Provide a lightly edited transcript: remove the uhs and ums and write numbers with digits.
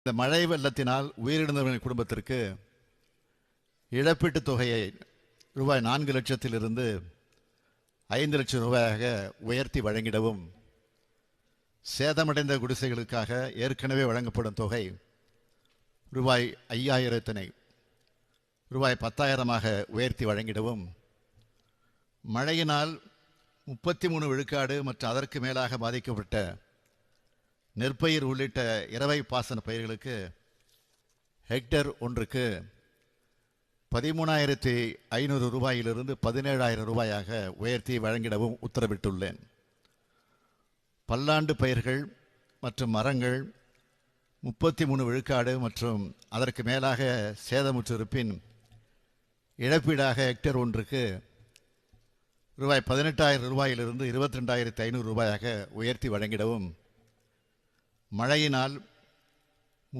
இந்த மழை வெள்ளத்தினால் உயிரிழந்தவர்களின் குடும்பத்திற்கு இழப்பீட்டுத் தொகையை ரூபாய் 4 லட்சத்திலிருந்து 5 லட்சம் ரூபாயாக உயர்த்தி வழங்கிடவும், சேதமடைந்த குடிசைகளுக்காக ஏற்கனவே வழங்கப்படும் தொகை ரூபாய் 5000 ரூபாய் 10,000 உயர்த்தி வழங்கிடவும், மழையினால் 33 விழுக்காடு மற்றும் அதற்கு மேலாக பாதிக்கப்பட்ட நெற்பயிர் உள்ளிட்ட இரவை பாசன பயிர்களுக்கு ஹெக்டேர் ஒன்றுக்கு 13,500 ரூபாயிலிருந்து 17,000 ரூபாயாக உயர்த்தி வழங்கிடவும் உத்தரவிட்டுள்ளேன். பல்லாண்டு பயிர்கள் மற்றும் மரங்கள் 33 விழுக்காடு மற்றும் அதற்கு மேலாக சேதமுற்றிருப்பின் இழப்பீடாக ஹெக்டேர் ஒன்றுக்கு ரூபாய் 18,000 ரூபாயிலிருந்து 22,500 ரூபாயாக உயர்த்தி வழங்கிடவும், மழையினால்